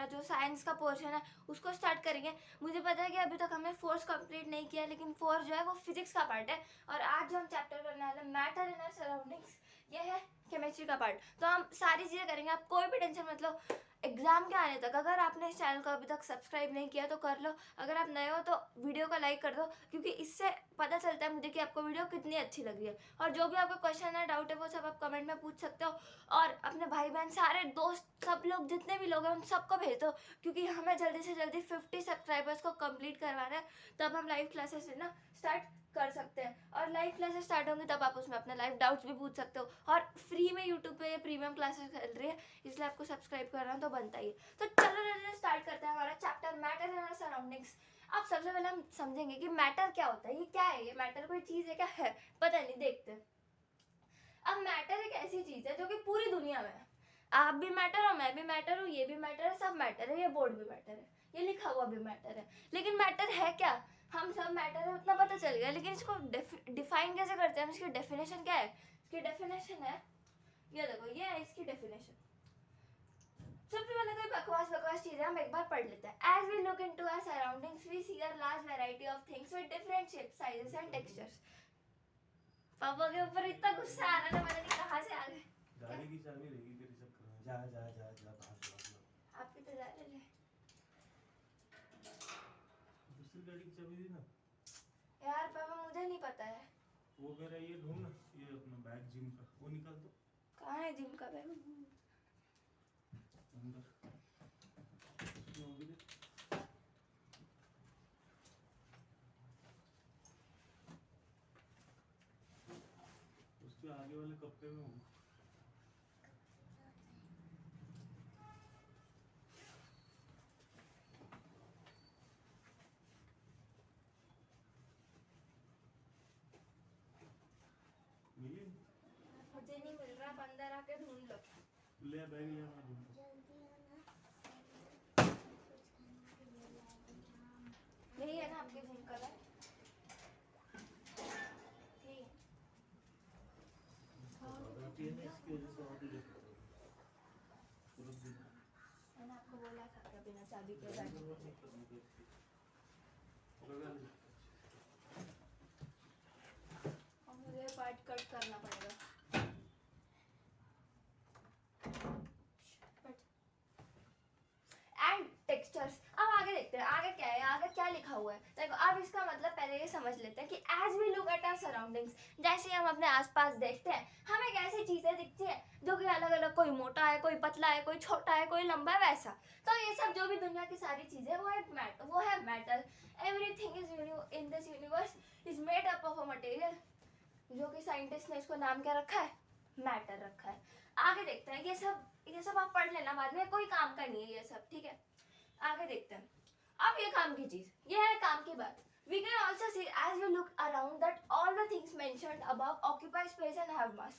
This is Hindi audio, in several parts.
हमारा जो साइंस का पोर्शन है उसको स्टार्ट करेंगे। मुझे पता है कि अभी तक हमने फोर्स कंप्लीट नहीं किया, लेकिन फोर्स जो है वो फिजिक्स का पार्ट है। और आज जो हम चैप्टर करने वाले मैटर इन आवर सराउंडिंग्स, ये है केमिस्ट्री का पार्ट। तो हम सारी चीज़ें करेंगे, आप कोई भी टेंशन मत लो। एग्जाम के आने तक अगर आपने इस चैनल को अभी तक सब्सक्राइब नहीं किया तो कर लो, अगर आप नए हो तो वीडियो को लाइक कर दो, क्योंकि इससे पता चलता है मुझे कि आपको वीडियो कितनी अच्छी लग रही है। और जो भी आपको क्वेश्चन है, डाउट है, वो सब आप कमेंट में पूछ सकते हो। और अपने भाई बहन, सारे दोस्त, सब लोग जितने भी लोग हैं उन सबको भेज दो, क्योंकि हमें जल्दी से जल्दी 50 सब्सक्राइबर्स को कंप्लीट करवाना है, तब हम लाइव क्लासेस लेना स्टार्ट कर सकते हैं। और लाइव क्लासेस स्टार्ट होंगी तब आप उसमें अपने लाइव डाउट्स भी पूछ सकते हो। और फ्री में यूट्यूब पे प्रीमियम क्लासेस चल रही है, इसलिए आपको सब्सक्राइब करना तो बनता ही है। तो चलो जल्दी स्टार्ट करते हैं हमारा chapter matter in our surroundings. अब सबसे पहले हम समझेंगे कि मैटर क्या होता है, ये क्या है, ये मैटर कोई चीज़ है क्या, है पता नहीं, देखते हैं। अब मैटर एक ऐसी चीज़ है जो कि पूरी दुनिया में है। आप भी मैटर हो, मैं भी मैटर हूँ, ये भी मैटर है, सब मैटर है, ये बोर्ड भी मैटर है, ये लिखा हुआ भी मैटर है। लेकिन मैटर है क्या, हम सब मैटर है उतना पता चल गया, लेकिन इसको डिफाइन कैसे करते हैं, इसकी डेफिनेशन क्या है। इसकी डेफिनेशन है, ये देखो, ये है इसकी डेफिनेशन। सबसे पहले कोई बकवास चीजें हम एक बार पढ़ लेते हैं। As we look into our surroundings we see a large variety of things with different shapes, sizes and textures. पापा के ऊपर इतना गुस्सा आ रहा था, पता नहीं कहाँ से आ गए। गाड़ी की चाबी रहेगी तेरी, सब करना, जा जा जा जा भाग। आप भी तो जा रहे थे। दूसरी गाड़ी की चाबी दी ना यार पापा, मुझे नहीं पता है। वो कह रहा है ये ढूंढ ना, ये अपना बैग जिम का वो निकाल दो। कहाँ है जिम का बैग? अंदर उसमें होगी देख। उसके आगे वाले कप्पे में होगी। मिली मुझे नहीं मिल रहा, आप अंदर आके ढूंढ लो। ले बैग ले, मैं ढूंढता हूँ। यही है ना आपके जिम का बैग? यही है। गलती है ना, इसकी वजह से और भी देख तुरंत दिन मैंने आपको बोला था कि बिना चाबी के बैग। और मुझे पार्ट कट करना पड़ेगा। And textures. अब आगे देखते हैं, आगे क्या है, आगे क्या लिखा हुआ है। देखो, अब इसका मतलब पहले ये समझ लेते हैं कि as we look at our surroundings, जैसे हम अपने आसपास देखते हैं, हमें कैसी चीजें दिखती है जो कि अलग अलग, कोई मोटा है, कोई पतला है, कोई छोटा है, कोई लंबा है, वैसा। तो ये सब जो भी दुनिया की सारी चीजें, वो है matter. Everything is in this universe is made up of a material, जो कि साइंटिस्ट ने इसको नाम क्या रखा है, मैटर रखा है। आगे देखते हैं, ये सब आप पढ़ लेना बाद में, कोई काम का नहीं है ये सब, ठीक है। आगे देखते हैं। अब ये काम की चीज, ये है काम की बात। We can also see as we look around that all the things mentioned above occupy space and have mass.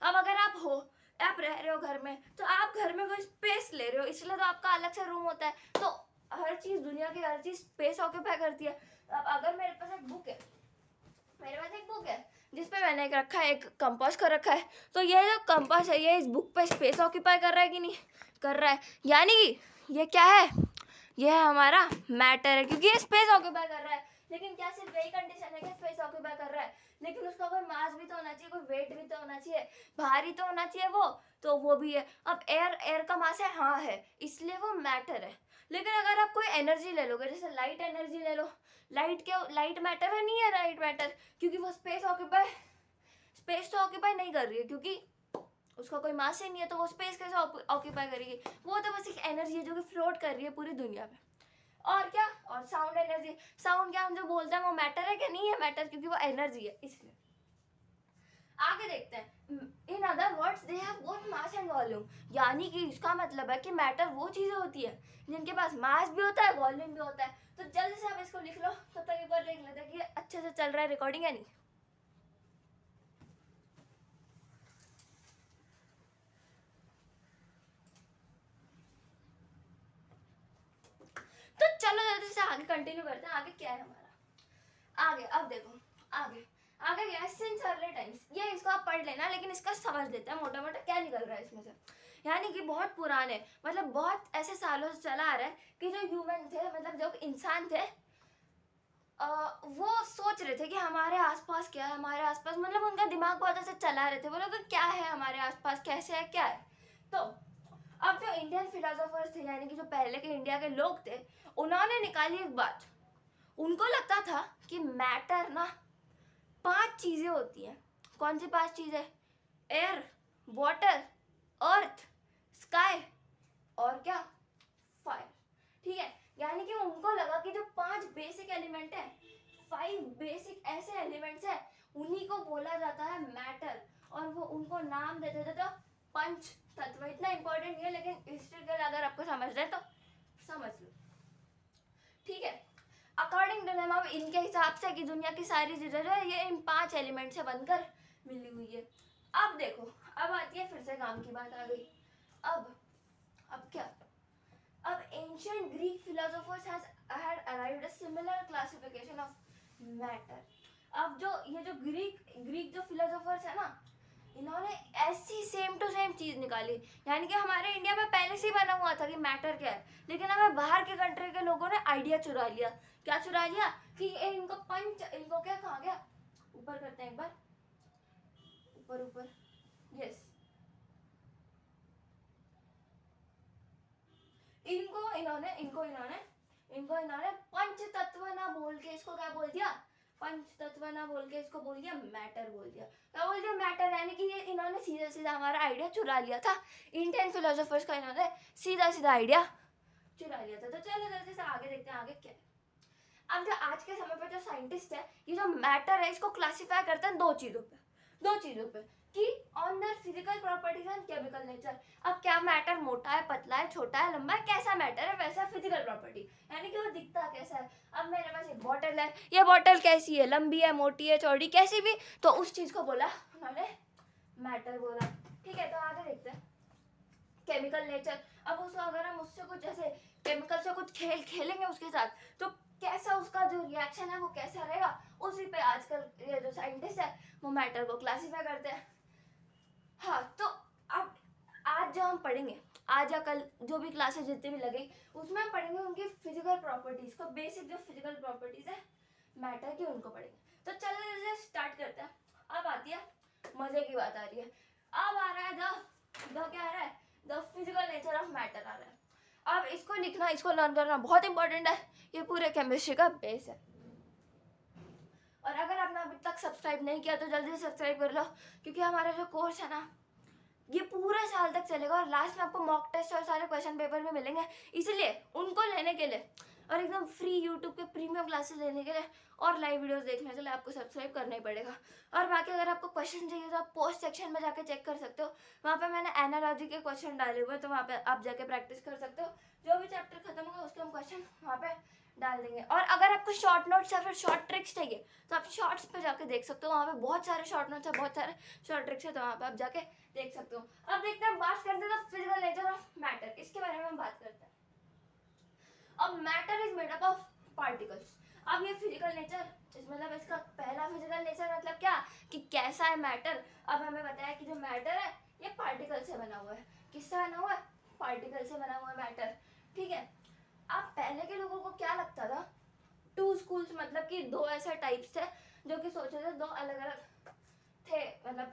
अब अगर आप रह रहे हो घर में, तो आप घर में कोई स्पेस ले रहे हो, इसलिए तो आपका अलग से रूम होता है। तो हर चीज, दुनिया की हर चीज स्पेस ऑक्यूपाई करती है। अब अगर मेरे पास एक बुक है जिसपे मैंने एक रखा है, एक कंपास का रखा है, तो ये जो कंपास है ये इस बुक पे स्पेस ऑक्यूपाई कर रहा है कि नहीं कर रहा है, यानी कि ये क्या है, ये है हमारा मैटर है, क्योंकि ये स्पेस ऑक्यूपाई कर रहा है। लेकिन क्या सिर्फ वही कंडीशन है कि स्पेस ऑक्यूपाई कर रहा है, लेकिन उसका कोई मास भी तो होना चाहिए, कोई वेट भी तो होना चाहिए, भारी तो होना चाहिए वो, तो वो भी है। अब एयर का मास है, हाँ है, इसलिए वो मैटर है। लेकिन अगर आप कोई एनर्जी ले लोगे, जैसे लाइट एनर्जी ले लो, लाइट मैटर है, नहीं है लाइट मैटर, क्योंकि वो स्पेस तो ऑक्यूपाई नहीं कर रही है, क्योंकि उसका कोई मास ही नहीं है, तो वो स्पेस कैसे ऑक्यूपाई करेगी। वो तो बस एक एनर्जी है जो कि फ्लोट कर रही है पूरी दुनिया में। और क्या, और साउंड एनर्जी, साउंड क्या हम जो बोलते हैं वो मैटर है कि नहीं है मैटर, क्योंकि वो एनर्जी है, इसलिए। आगे देखते हैं, in other words they have both mass and volume, यानी कि इसका मतलब है कि मैटर वो चीजें होती है जिनके पास मास भी होता है, वॉल्यूम भी होता है। तो जल्दी से आप इसको लिख लो, तब तक एक बार देख लेते हैं कि अच्छे से चल रहा है रिकॉर्डिंग या नहीं। तो चलो जल्दी से आगे कंटिन्यू करते हैं। आगे क्या है हमारा, आगे अब देखो, आगे क्या है, सिंस अर्ली टाइम्स, ये इसको आप पढ़ लेना, लेकिन इसका समझ लेते हैं मोटा मोटा क्या निकल रहा है इसमें से। यानी कि बहुत पुराने, मतलब बहुत ऐसे सालों से चला आ रहा है कि जो ह्यूमन थे, मतलब जो इंसान थे, वो सोच रहे थे कि हमारे आसपास क्या है, हमारे आसपास, मतलब उनका दिमाग बहुत ऐसे चला रहे थे, वो लोग क्या है हमारे आसपास, कैसे है, क्या है। तो अब जो इंडियन फिलोसोफर्स थे, यानी कि जो पहले के इंडिया के लोग थे, उन्होंने निकाली एक बात। उनको लगता था कि मैटर ना 5 चीजें होती हैं। कौन सी 5 चीजें? एयर, वाटर, अर्थ, स्काई और क्या, फायर। ठीक है, यानी कि उनको लगा कि जो 5 बेसिक एलिमेंट है, 5 बेसिक ऐसे एलिमेंट्स है, उन्हीं को बोला जाता है मैटर, और वो उनको नाम देते थे तो पंच तत्व। इतना इंपॉर्टेंट नहीं है, लेकिन हिस्ट्री के लिए अगर आपको समझना है तो समझ लो। ठीक है, अकॉर्डिंग टू देम, अब इनके हिसाब से कि दुनिया की सारी चीजें जो है ये इन 5 एलिमेंट से बनकर मिली हुई है। अब देखो, अब आती है फिर से काम की बात आ गई। अब क्या, अब ancient Greek philosophers had arrived a similar classification of matter। अब जो ग्रीक जो philosophers है ना, इन्होंने ऐसी सेम टू सेम चीज निकाली। यानी कि हमारे इंडिया में पहले से ही बना हुआ था कि मैटर क्या है, लेकिन हमें बाहर के कंट्री के लोगों ने आइडिया चुरा लिया। क्या चुरा लिया? कि इनको इनको क्या कहा गया, ऊपर करते हैं एक बार, ऊपर, यस, इनको इन्होंने पंच तत्व ना बोल के इसको क्या बोल दिया, पंच तत्व ना बोल के इसको बोल दिया मैटर, बोल दिया। क्या बोल दिया? मैटर। यानी कि ये इन्होंने सीधा सीधा हमारा आइडिया चुरा लिया था। इंडियन फिलोसोफर्स का इन्होंने सीधा सीधा आइडिया चुरा लिया था। तो चलो जल्दी से आगे देखते हैं आगे क्या है। अब जो आज के समय पे जो साइंटिस्ट है, ये जो मैटर है इसको क्लासिफाई करते हैं दो चीजों पे, कि on the physical properties and chemical nature. अब क्या मैटर मोटा है, पतला है, छोटा है, लंबा है, कैसा मैटर है, वैसा फिजिकल प्रॉपर्टी, यानी कि वो दिखता कैसा है। अब मेरे पास एक बॉटल है, ये बॉटल कैसी है, लंबी है, मोटी है, चौड़ी, कैसी भी, तो उस चीज को बोला उन्होंने मैटर बोला। ठीक है, तो आगे देखते हैं केमिकल नेचर। अब उसको अगर हम उससे कुछ ऐसे केमिकल से कुछ खेलेंगे उसके साथ, तो कैसा उसका जो रिएक्शन है वो कैसा रहेगा, उसी पे आजकल ये जो साइंटिस्ट है वो मैटर को क्लासिफाई करते हैं। हाँ, तो अब आज जो हम पढ़ेंगे, आज या कल जो भी क्लासेस जितनी भी लगेगी, उसमें हम पढ़ेंगे उनकी फिजिकल प्रॉपर्टीज को, बेसिक जो फिजिकल प्रॉपर्टीज है मैटर की, उनको पढ़ेंगे। तो चलो स्टार्ट करते हैं। अब आती है मजे की बात, आ रही है, अब आ रहा है द क्या आ रहा है, the physical nature of matter आ रहा है। अब इसको लिखना, इसको लर्न करना बहुत इंपॉर्टेंट है, ये पूरे केमिस्ट्री का बेस है। और अगर आपने अभी तक सब्सक्राइब नहीं किया तो जल्दी से सब्सक्राइब कर लो, क्योंकि हमारा जो कोर्स है ना ये पूरे साल तक चलेगा, और लास्ट में आपको मॉक टेस्ट और सारे क्वेश्चन पेपर भी मिलेंगे। इसलिए उनको लेने के लिए और एकदम फ्री यूट्यूब के प्रीमियम क्लासेस लेने के लिए और लाइव वीडियोस देखने के लिए आपको सब्सक्राइब करना ही पड़ेगा। और बाकी अगर आपको क्वेश्चन चाहिए तो आप पोस्ट सेक्शन में जाके चेक कर सकते हो, वहाँ पे मैंने एनालॉजी के क्वेश्चन डाले हुए हैं, तो वहाँ पे आप जाके प्रैक्टिस कर सकते हो। जो भी चैप्टर खत्म होगा उसके हम क्वेश्चन वहाँ पे डाल देंगे। और अगर आपको शॉर्ट नोट्स या फिर शॉर्ट ट्रिक्स चाहिए तो आप शॉर्ट्स पे जाके देख सकते हो, वहाँ पे बहुत सारे शॉर्ट नोट्स है, बहुत सारे शॉर्ट ट्रिक्स है, तो वहाँ पे आप जाके देख सकते हो। अब देखते हैं, बात करते हैं फिजिकल नेचर ऑफ मैटर, इसके बारे में हम बात करते हैं। अब matter is made up of particles. अब ये फिजिकल नेचर, मतलब इसका पहला फिजिकल नेचर मतलब क्या, कि कैसा है मैटर। अब हमें बताया कि जो मैटर है ये पार्टिकल से बना हुआ है। किससे बना हुआ है? पार्टिकल से बना हुआ है मैटर। ठीक है, अब पहले के लोगों को क्या लगता था, टू स्कूल्स, मतलब कि दो ऐसे टाइप्स थे जो कि सोचे थे, दो अलग अलग थे, मतलब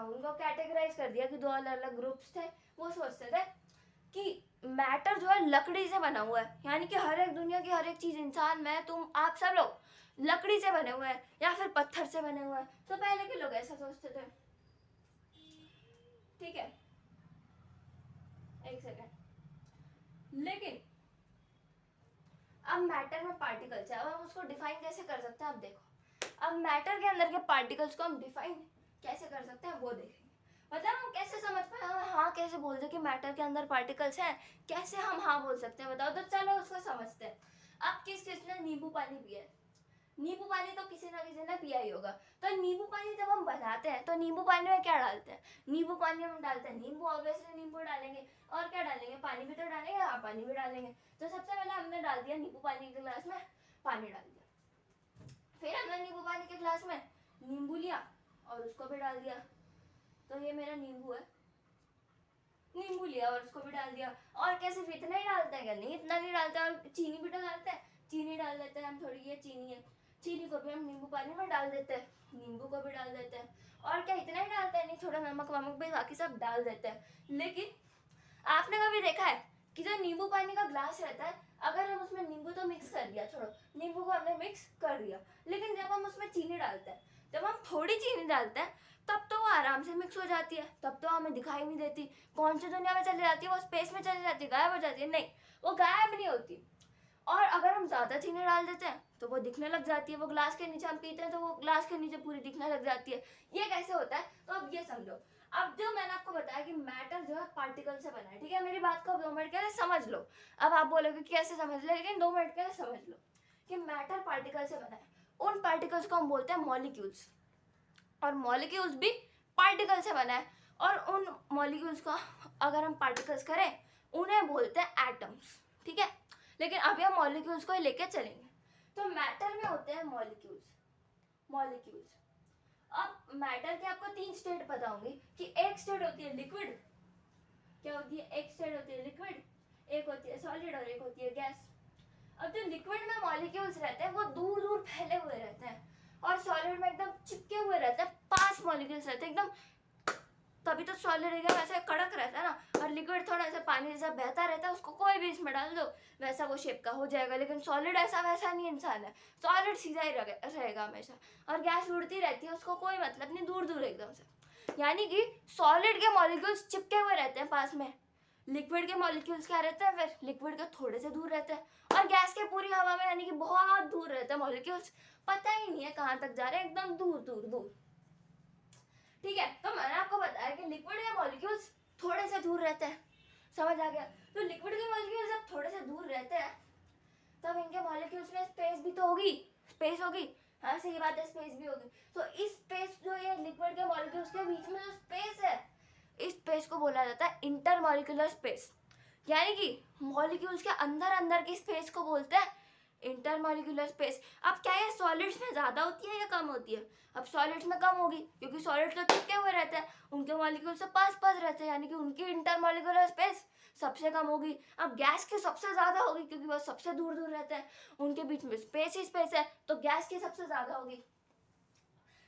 उनको कैटेगराइज कर दिया कि दो अलग अलग ग्रुप्स थे। वो सोचते थे कि मैटर जो है लकड़ी से बना हुआ है, यानी कि हर एक दुनिया की हर एक चीज, इंसान, मैं, तुम, आप सब लोग लकड़ी से बने हुए हैं या फिर पत्थर से बने हुए हैं। तो पहले के लोग ऐसा सोचते थे। ठीक है, एक सेकेंड। लेकिन अब मैटर में पार्टिकल्स है, अब हम उसको डिफाइन कैसे कर सकते हैं। अब देखो, अब मैटर के अंदर के पार्टिकल्स को हम डिफाइन कैसे कर सकते हैं वो देखेंगे। मतलब हम कैसे समझ पाए, हम हाँ कैसे बोल दे कि मैटर के अंदर पार्टिकल्स हैं, कैसे हम हाँ बोल सकते हैं, बताओ। तो चलो उसको समझते हैं। अब किसने नींबू पानी पिया है? नींबू पानी तो किसी ना किसी ने पिया ही होगा। तो नींबू पानी जब हम बनाते हैं तो नींबू पानी में क्या डालते हैं? नींबू पानी में हम डालते हैं नींबू, ऑब्वियसली नींबू डालेंगे, और क्या डालेंगे? पानी भी तो डालेंगे। हाँ, पानी भी डालेंगे। तो सबसे पहले हमने डाल दिया नींबू पानी के गिलास में पानी डाल दिया, फिर हमने नींबू पानी के गिलास में नींबू लिया और उसको भी डाल दिया। तो ये मेरा नींबू है, नींबू लिया और उसको भी डाल दिया। और क्या सिर्फ इतना ही डालते हैं क्या? नहीं, इतना नहीं डालते, और चीनी भी तो डालते हैं। चीनी डाल देते हैं हम, थोड़ी ये चीनी है, चीनी को भी हम नींबू पानी में डाल देते हैं, नींबू को भी डाल देते हैं। और क्या इतना ही डालते हैं? नहीं, थोड़ा नमक वमक भी बाकी सब डाल देते हैं। लेकिन आपने कभी देखा है कि जो नींबू पानी का ग्लास रहता है, अगर हम उसमें नींबू तो मिक्स कर दिया, छोड़ो, नींबू को हमने मिक्स कर दिया, लेकिन जब हम उसमें चीनी डालते हैं, जब हम थोड़ी चीनी डालते हैं, तब तो वो आराम से मिक्स हो जाती है, तब तो हमें दिखाई नहीं देती। कौन सी दुनिया में चली जाती है वो? स्पेस में चली जाती है, गायब हो जाती है? नहीं, वो गायब नहीं होती। और अगर हम ज़्यादा चीनी डाल देते हैं तो वो दिखने लग जाती है, वो ग्लास के नीचे हम पीते हैं तो वो ग्लास के नीचे पूरी दिखने लग जाती है। ये कैसे होता है? तो अब ये समझो। अब जो मैंने आपको बताया कि मैटर जो है पार्टिकल से बना है, ठीक है, मेरी बात को 2 मिनट के लिए समझ लो। अब आप बोलोगे कि कैसे समझ ले, लेकिन 2 मिनट के लिए समझ लो कि मैटर पार्टिकल से बना है। उन पार्टिकल्स को हम बोलते हैं मॉलिक्यूल्स, और मॉलिक्यूल्स भी पार्टिकल से बना है। और उन मॉलिक्यूल्स को अगर हम पार्टिकल्स करें, उन्हें बोलते हैं एटम्स, ठीक है। लेकिन अभी हम मॉलिक्यूल्स को ही लेके चलेंगे। तो मैटर में होते हैं मॉलिक्यूल्स, मॉलिक्यूल्स। अब मैटर के आपको 3 स्टेट पता होंगे कि एक स्टेट होती है लिक्विड, क्या होती है? एक स्टेट होती है लिक्विड, एक होती है सॉलिड और एक होती है गैस। अब जो लिक्विड में मॉलिक्यूल्स रहते हैं वो दूर दूर फैले हुए रहते हैं, और सॉलिड में एकदम चिपके हुए रहते हैं, पास मॉलिक्यूल्स रहते हैं एकदम, तभी तो सॉलिड एकदम ऐसे कड़क रहता है ना। और लिक्विड थोड़ा ऐसा पानी जैसा बहता रहता है, उसको कोई भी इसमें डाल दो वैसा वो शेप का हो जाएगा। लेकिन सॉलिड ऐसा वैसा नहीं इंसान है, सॉलिड सीधा ही रहेगा हमेशा। और गैस उड़ती रहती है, उसको कोई मतलब नहीं, दूर दूर एकदम से। यानी कि सॉलिड के मॉलिक्यूल्स चिपके हुए रहते हैं पास में, लिक्विड के मॉलिक्यूल्स क्या रहते हैं? फिर लिक्विड के थोड़े से दूर रहते हैं, और गैस के पूरी हवा में यानी कि बहुत दूर रहते हैं मॉलिक्यूल्स, पता ही नहीं है कहाँ तक जा रहे हैं, एकदम दूर दूर दूर, ठीक है। तो मैंने आपको बताया कि लिक्विड के मॉलिक्यूल्स थोड़े से दूर रहते हैं, समझ आ गया? तो लिक्विड के मॉलिक्यूल्स जब थोड़े से दूर रहते हैं, तब इनके मॉलिक्यूल्स में स्पेस भी तो होगी, स्पेस होगी, हाँ सही बात है, स्पेस भी होगी। तो इस स्पेस जो ये लिक्विड के मॉलिक्यूल्स के बीच में जो स्पेस है, इस स्पेस को बोला जाता है इंटरमॉलिक्यूलर स्पेस। यानी कि मॉलिक्यूल्स के अंदर अंदर की स्पेस को बोलते हैं इंटरमॉलिक्यूलर स्पेस। अब क्या ये सॉलिड्स में ज़्यादा होती है या कम होती है? अब सॉलिड्स में कम होगी, क्योंकि सॉलिड्स तो चिपके हुए रहते हैं, उनके मॉलिक्यूल से पास पास रहते हैं, यानी कि उनकी इंटरमॉलिक्यूलर स्पेस सबसे कम होगी। अब गैस की सबसे ज़्यादा होगी, क्योंकि वो सबसे दूर दूर रहते हैं, उनके बीच में स्पेस ही स्पेस है, तो गैस की सबसे ज़्यादा होगी।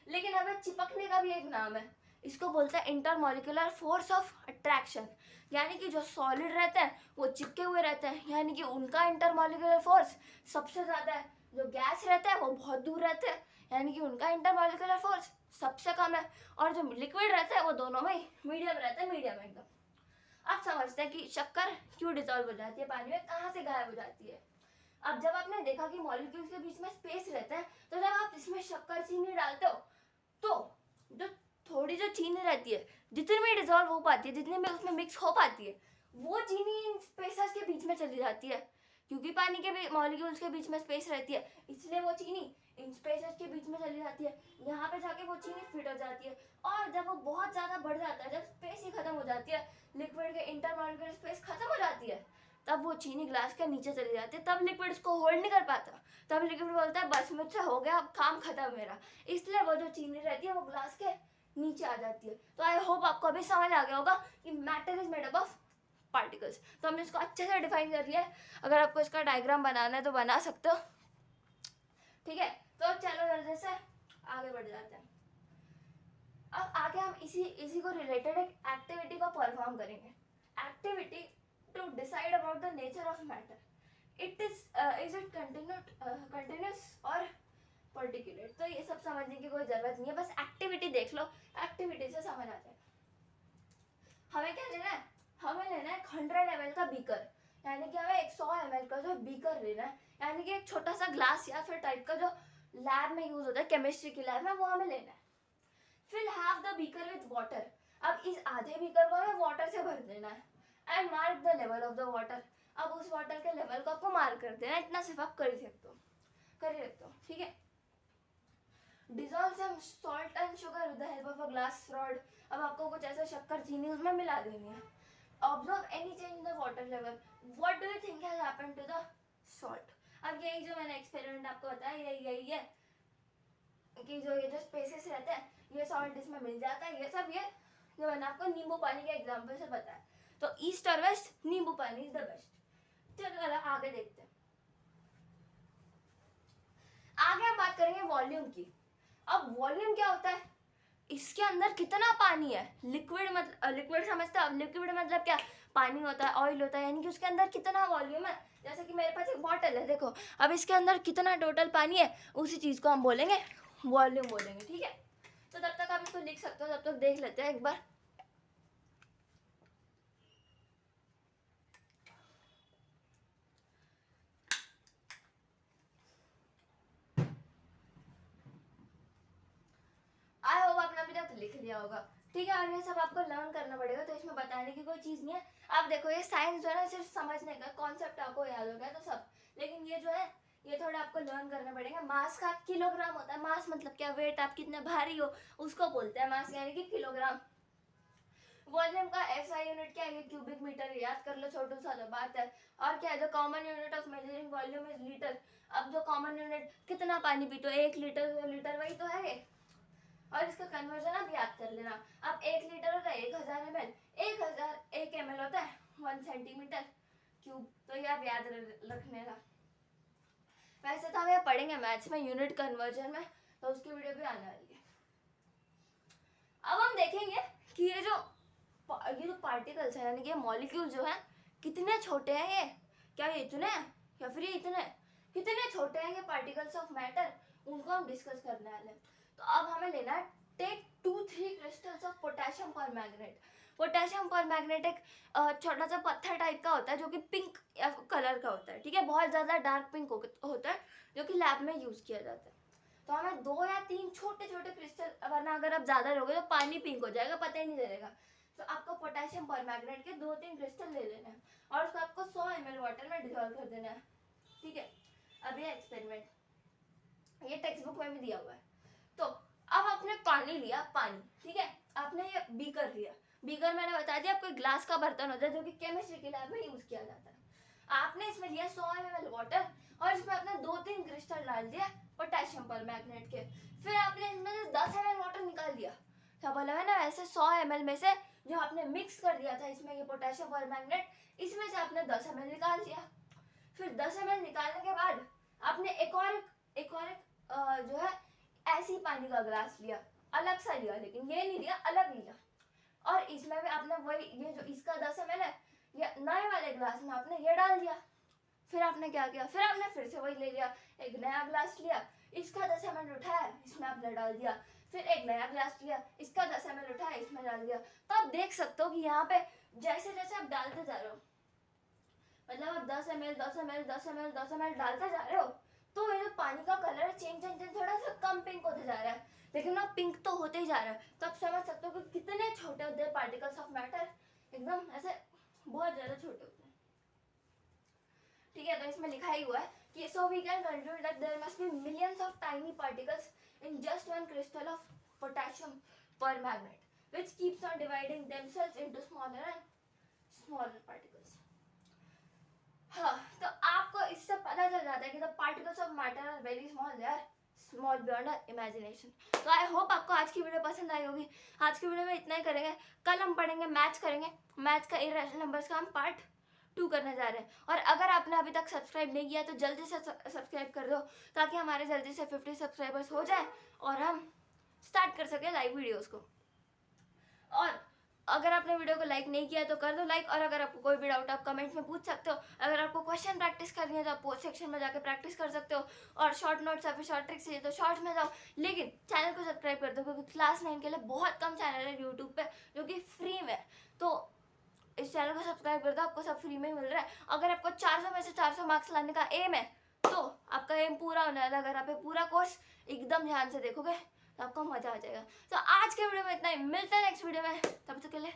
लेकिन हमें चिपकने का भी एक नाम है, इसको बोलते हैं इंटरमॉलिक्यूलर फोर्स ऑफ अट्रैक्शन। यानी कि जो सॉलिड रहते हैं वो चिपके हुए रहते हैं, यानी कि उनका इंटरमॉलिक्यूलर फोर्स सबसे ज़्यादा है। जो गैस रहते हैं वो बहुत दूर रहते हैं, यानी कि उनका इंटरमॉलिक्यूलर फोर्स सबसे कम है। और जो लिक्विड रहता है वो दोनों में मीडियम रहता है, मीडियम एकदम। आप समझते हैं कि शक्कर क्यों डिसॉल्व हो जाती है पानी में, कहाँ से गायब हो जाती है? अब जब आपने देखा कि मॉलिक्यूल्स के बीच में स्पेस रहता है, तो जब आप इसमें शक्कर चीनी डालते हो, तो जो थोड़ी जो चीनी रहती है, जितनी भी डिजॉल्व हो पाती है, जितनी भी उसमें मिक्स हो पाती है, वो चीनी इन स्पेसेस के बीच में चली जाती है। क्योंकि पानी के मॉलिक्यूल्स के बीच में स्पेस रहती है, इसलिए वो चीनी इन स्पेसेस के बीच में चली जाती है, यहाँ पे जाके वो चीनी फिट हो जाती है। और जब वो बहुत ज़्यादा बढ़ जाता है, जब स्पेस ही खत्म हो जाती है, लिक्विड के इंटरमॉलिक्यूलर स्पेस खत्म हो जाती है, तब वो चीनी ग्लास के नीचे चली जाती है, तब लिक्विड इसको होल्ड नहीं कर पाता, तब लिक्विड बोलता है बस मुझसे हो गया, अब काम खत्म मेरा। इसलिए वो जो चीनी रहती है वो ग्लास के नीचे आ जाती है। तो आई होप आपको अभी समझ आ गया होगा कि matter is made up of particles. तो हमने इसको अच्छे से डिफाइन कर लिया है, अगर आपको इसका डायग्राम बनाना है तो बना सकते हो, ठीक है। तो चलो जल्दी से आगे बढ़ जाते हैं। अब आगे हम इसी को रिलेटेड एक एक्टिविटी को परफॉर्म करेंगे। Activity to decide about the nature of matter, it is it continuous और पर्टिकुलर। तो ये सब समझने की कोई जरूरत नहीं है, बस एक्टिविटी देख लो, एक्टिविटी से समझ आ जाएगा। हमें क्या लेना है? हमें लेना है 100 ml का बीकर, यानी कि हमें 100 ml का जो बीकर लेना है, यानी कि एक छोटा सा ग्लास या फिर टाइप का जो लैब में यूज होता है, केमिस्ट्री की लैब में, वो हमें लेना है। Fill half the beaker with water, अब इस आधे बीकर को हमें वाटर से भर देना है। And mark the level of the water, अब उस वाटर के लेवल को आपको मार्क कर देना है, इतना सिर्फ आप कर ही सकते हो, ठीक है। Dissolve some salt and sugar with the help of a glass rod, अब आपको कुछ ऐसा शक्कर चीनी उसमें मिला देनी है। Observe any change in the water level, what do you think has happened to the salt. अब यही जो मैंने एक्सपेरिमेंट आपको बताया, यही है कि जो ये जो स्पेसेस रहते हैं, ये सॉल्ट इसमें मिल जाता है, ये सब ये जो मैंने आपको नींबू पानी के एग्जाम्पल से बताया। तो ईस्ट और वेस्ट, नींबू पानी इज द बेस्ट। चलो आगे देखते हैं। आगे हम बात करेंगे वॉल्यूम की। अब वॉल्यूम क्या होता है, इसके अंदर कितना पानी है। लिक्विड मतलब लिक्विड समझते हो, लिक्विड मतलब क्या, पानी होता है, ऑयल होता है, यानी कि उसके अंदर कितना वॉल्यूम है। जैसे कि मेरे पास एक बॉटल है, देखो अब इसके अंदर कितना टोटल पानी है, उसी चीज को हम बोलेंगे वॉल्यूम बोलेंगे, ठीक है। तो तब तक आप इसको लिख सकते हो, तब तक देख लेते हैं एक बार। आई होप आपने अभी तक लिख लिया होगा, ठीक है। और ये सब आपको लर्न करना पड़ेगा, तो इसमें बताने की कोई चीज़ नहीं है। आप देखो ये साइंस जो है ना सिर्फ समझने का, कॉन्सेप्ट आपको याद हो गया तो सब, लेकिन ये जो है ये थोड़ा आपको लर्न करना पड़ेगा। मास का किलोग्राम होता है, मास मतलब क्या, वेट, आप कितने भारी हो उसको बोलते हैं मास, यानी कि किलोग्राम। वॉल्यूम का एसआई यूनिट क्या है, क्यूबिक मीटर, याद कर लो, छोटू सा तो बात है। और क्या है, the common unit of measuring volume is litre. अब जो कॉमन यूनिट, कितना पानी पी तो 1 लीटर 2 लीटर, वही तो है। और इसका कन्वर्जन आप याद कर लेना। अब 1 लीटर होता है 1000 ml, 1000 1 ml होता है 1 सेंटीमीटर क्यूब, तो ये आप याद रखने का। वैसे तो हम ये पढ़ेंगे मैथ्स में यूनिट कन्वर्जन में, तो उसकी वीडियो भी आने वाली है। अब हम देखेंगे कि ये जो पार्टिकल्स है, यानी कि मॉलिक्यूल जो है कितने छोटे हैं ये, क्या ये इतने हैं या फिर ये इतने, कितने छोटे हैं ये पार्टिकल्स ऑफ मैटर, उनको हम डिस्कस करने वाले हैं। तो अब हमें लेना है, take 2-3 crystals of potassium permanganate. Potassium permanganate एक छोटा सा पत्थर टाइप का होता है जो कि पिंक कलर का होता है, ठीक है, बहुत ज़्यादा डार्क पिंक होता है, जो कि लैब में यूज़ किया जाता है। तो हमें 2 या 3 छोटे छोटे क्रिस्टल, वरना अगर आप ज़्यादा लोगे तो पानी पिंक हो जाएगा, पता ही नहीं चलेगा। तो आपको पोटेशियम परमैंगनेट के 2-3 क्रिस्टल ले लेना है और उसको आपको 100 ml वाटर में डिजॉल्व कर देना है, ठीक है। अब ये एक्सपेरिमेंट, ये टेक्स्ट बुक में भी दिया हुआ है। तो अब आपने पानी लिया, पानी, ठीक है, आपने ये बीकर लिया। बीकर मैंने बता दिया आपको ग्लास का बर्तन होता है जो कि केमिस्ट्री के लैब में यूज किया जाता है। आपने इसमें लिया 100 ml वाटर और इसमें आपने 2-3 क्रिस्टल डाल दिया पोटेशियम परमैंगनेट के। फिर आपने इसमें से 10 ml वाटर निकाल दिया। क्या बोला मैंने, वैसे 100 ml में से जो आपने मिक्स कर दिया था इसमें ये पोटेशियम परमैंगनेट, इसमें से आपने 10 ml निकाल दिया। फिर 10 ml निकालने के बाद आपने एक और जो है ऐसी पानी का ग्लास लिया, अलग सा लिया, लेकिन ये नहीं लिया, अलग लिया। और इसमें भी आपने वही, ये जो इसका 10 ml है, ये नए वाले ग्लास में आपने ये डाल दिया। फिर आपने क्या किया, फिर आपने फिर से वही ले लिया, एक नया ग्लास लिया, इसका 10 ml उठाया, इसमें आपने डाल दिया। फिर एक नया ग्लास लिया, इसका 10 ml उठाया, इसमें डाल दिया। तो आप देख सकते हो कि यहाँ पे जैसे जैसे आप डालते जा रहे हो, मतलब आप 10 ml 10 ml 10 ml 10 ml डालते जा रहे हो, तो ये जो पानी का कलर चेंज थोड़ा सा कम पिंक होते जा रहा है, लेकिन अब पिंक तो होते ही जा रहा है। तो आप समझ सकते हो कि कितने छोटे होते हैं पार्टिकल्स ऑफ मैटर, एकदम ऐसे बहुत ज्यादा छोटे होते हैं, ठीक है। तो इसमें लिखा ही हुआ है कि so we can conclude that there must be millions of tiny particles in just one crystal of potassium permanganate which keeps on dividing themselves into smaller and smaller particles. हाँ, तो आपको इससे पता चल जाता है कि the particles of matter are very small, they are small beyond our imagination. तो आई होप आपको आज की वीडियो पसंद आई होगी। आज की वीडियो में इतना ही करेंगे, कल हम पढ़ेंगे मैथ्स, करेंगे मैथ्स का इरेशनल नंबर्स का हम पार्ट 2 करने जा रहे हैं। और अगर आपने अभी तक सब्सक्राइब नहीं किया तो जल्दी से सब्सक्राइब कर दो, ताकि हमारे जल्दी से 50 सब्सक्राइबर्स हो जाए और हम स्टार्ट कर सकें लाइव वीडियोज़ को। और अगर आपने वीडियो को लाइक नहीं किया तो कर दो लाइक, और अगर आपको कोई भी डाउट आप कमेंट्स में पूछ सकते हो। अगर आपको क्वेश्चन प्रैक्टिस करनी है तो आप पोस्ट सेक्शन में जाकर प्रैक्टिस कर सकते हो, और शॉर्ट नोट्स या फिर शॉर्ट ट्रिक्स चाहिए तो शॉर्ट्स में जाओ, लेकिन चैनल को सब्सक्राइब कर दो, क्योंकि क्लास 9 के लिए बहुत कम चैनल है यूट्यूब पे जो कि फ्री में। तो इस चैनल को सब्सक्राइब कर दो, आपको सब फ्री में मिल रहा है। अगर आपको 400 में से 400 मार्क्स लाने का एम है तो आपका एम पूरा होने वाला है। अगर आप पूरा कोर्स एकदम ध्यान से देखोगे तो आपको मजा आ जाएगा। तो आज के वीडियो में इतना ही, मिलते हैं नेक्स्ट वीडियो में, तब तक के लिए